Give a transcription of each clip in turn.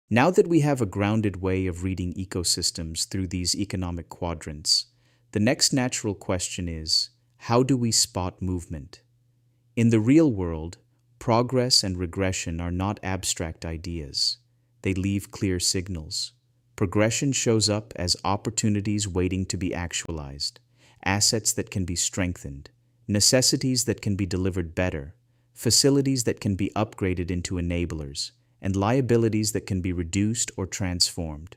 Now that we have a grounded way of reading ecosystems through these economic quadrants, the next natural question is, how do we spot movement? In the real world, progress and regression are not abstract ideas. They leave clear signals. Progression shows up as opportunities waiting to be actualized, assets that can be strengthened, necessities that can be delivered better, facilities that can be upgraded into enablers, and liabilities that can be reduced or transformed.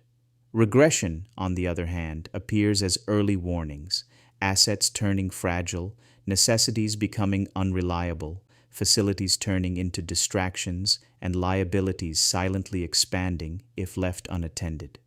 Regression, on the other hand, appears as early warnings, assets turning fragile, necessities becoming unreliable, facilities turning into distractions, and liabilities silently expanding if left unattended.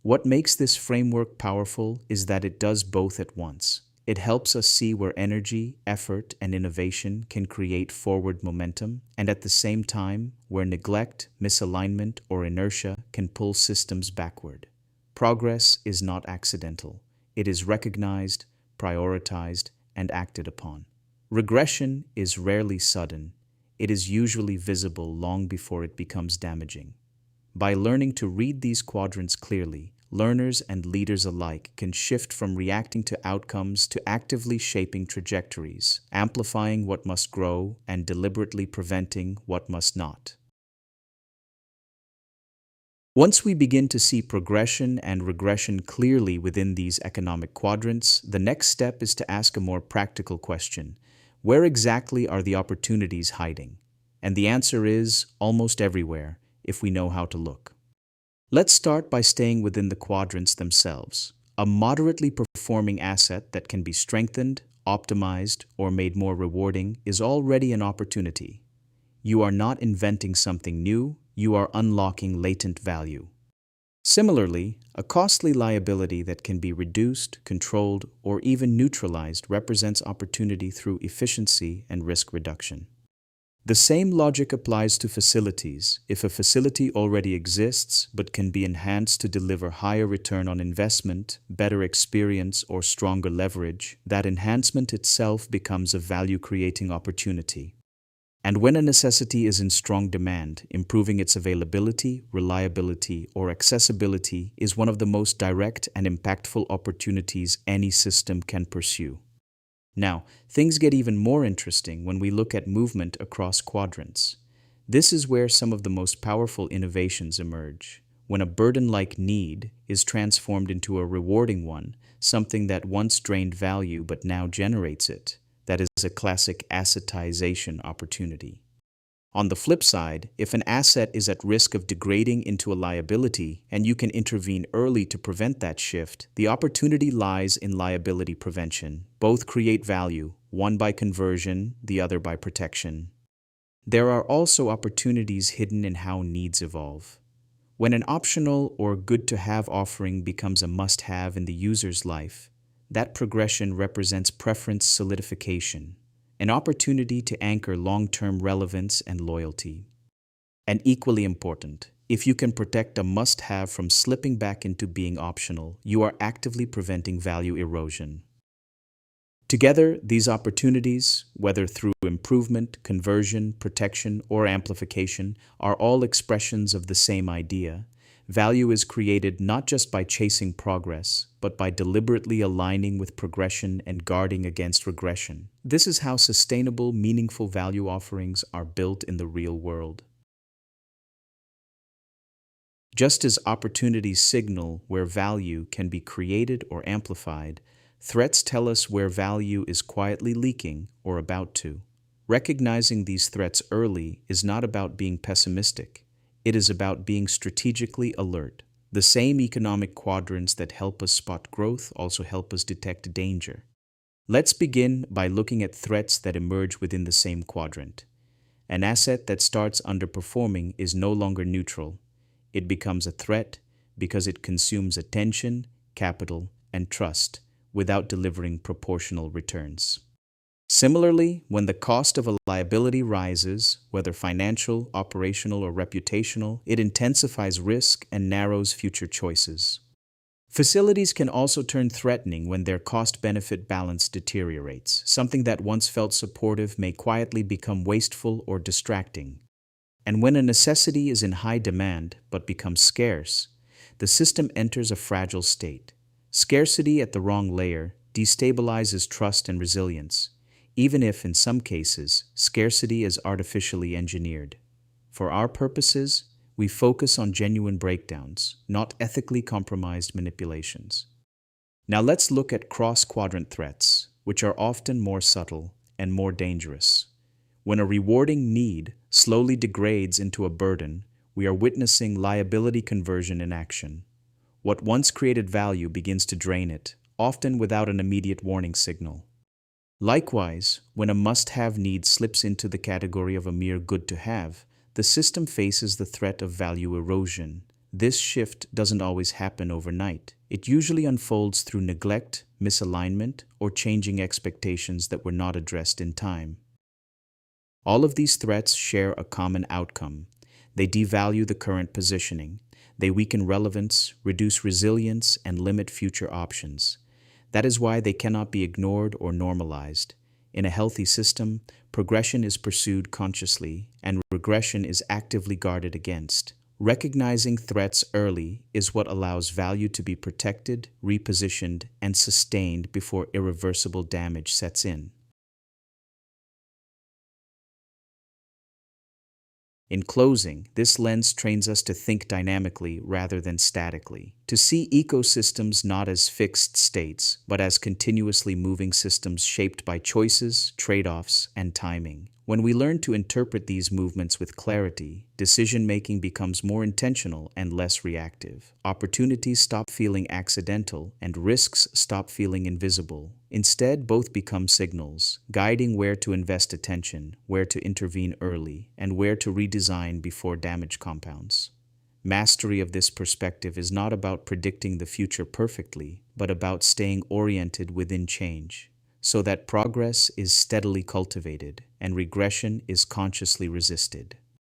What makes this framework powerful is that it does both at once. It helps us see where energy, effort, and innovation can create forward momentum, and at the same time, where neglect, misalignment, or inertia can pull systems backward. Progress is not accidental. It is recognized, prioritized, and acted upon. Regression is rarely sudden. It is usually visible long before it becomes damaging. By learning to read these quadrants clearly, learners and leaders alike can shift from reacting to outcomes to actively shaping trajectories, amplifying what must grow and deliberately preventing what must not. Once we begin to see progression and regression clearly within these economic quadrants, the next step is to ask a more practical question. Where exactly are the opportunities hiding? And the answer is almost everywhere, if we know how to look. Let's start by staying within the quadrants themselves. A moderately performing asset that can be strengthened, optimized, or made more rewarding is already an opportunity. You are not inventing something new, you are unlocking latent value. Similarly, a costly liability that can be reduced, controlled, or even neutralized represents opportunity through efficiency and risk reduction. The same logic applies to facilities. If a facility already exists but can be enhanced to deliver higher return on investment, better experience, or stronger leverage, that enhancement itself becomes a value-creating opportunity. And when a necessity is in strong demand, improving its availability, reliability, or accessibility is one of the most direct and impactful opportunities any system can pursue. Now, things get even more interesting when we look at movement across quadrants. This is where some of the most powerful innovations emerge. When a burden-like need is transformed into a rewarding one, something that once drained value but now generates it. That is a classic assetization opportunity. On the flip side, if an asset is at risk of degrading into a liability and you can intervene early to prevent that shift, the opportunity lies in liability prevention. Both create value, one by conversion, the other by protection. There are also opportunities hidden in how needs evolve. When an optional or good-to-have offering becomes a must-have in the user's life, that progression represents preference solidification, an opportunity to anchor long-term relevance and loyalty. And equally important, if you can protect a must-have from slipping back into being optional, you are actively preventing value erosion. Together, these opportunities, whether through improvement, conversion, protection, or amplification, are all expressions of the same idea. Value is created not just by chasing progress, but by deliberately aligning with progression and guarding against regression. This is how sustainable, meaningful value offerings are built in the real world. Just as opportunities signal where value can be created or amplified, threats tell us where value is quietly leaking or about to. Recognizing these threats early is not about being pessimistic. It is about being strategically alert. The same economic quadrants that help us spot growth also help us detect danger. Let's begin by looking at threats that emerge within the same quadrant. An asset that starts underperforming is no longer neutral. It becomes a threat because it consumes attention, capital, and trust without delivering proportional returns. Similarly, when the cost of a liability rises, whether financial, operational, or reputational, it intensifies risk and narrows future choices. Facilities can also turn threatening when their cost-benefit balance deteriorates. Something that once felt supportive may quietly become wasteful or distracting. And when a necessity is in high demand but becomes scarce, the system enters a fragile state. Scarcity at the wrong layer destabilizes trust and resilience, even if, in some cases, scarcity is artificially engineered. For our purposes, we focus on genuine breakdowns, not ethically compromised manipulations. Now let's look at cross-quadrant threats, which are often more subtle and more dangerous. When a rewarding need slowly degrades into a burden, we are witnessing liability conversion in action. What once created value begins to drain it, often without an immediate warning signal. Likewise, when a must-have need slips into the category of a mere good-to-have, the system faces the threat of value erosion. This shift doesn't always happen overnight. It usually unfolds through neglect, misalignment, or changing expectations that were not addressed in time. All of these threats share a common outcome. They devalue the current positioning. They weaken relevance, reduce resilience, and limit future options. That is why they cannot be ignored or normalized. In a healthy system, progression is pursued consciously, and regression is actively guarded against. Recognizing threats early is what allows value to be protected, repositioned, and sustained before irreversible damage sets in. In closing, this lens trains us to think dynamically rather than statically, to see ecosystems not as fixed states, but as continuously moving systems shaped by choices, trade-offs, and timing. When we learn to interpret these movements with clarity, decision-making becomes more intentional and less reactive. Opportunities stop feeling accidental, and risks stop feeling invisible. Instead, both become signals, guiding where to invest attention, where to intervene early, and where to redesign before damage compounds. Mastery of this perspective is not about predicting the future perfectly, but about staying oriented within change, so that progress is steadily cultivated and regression is consciously resisted.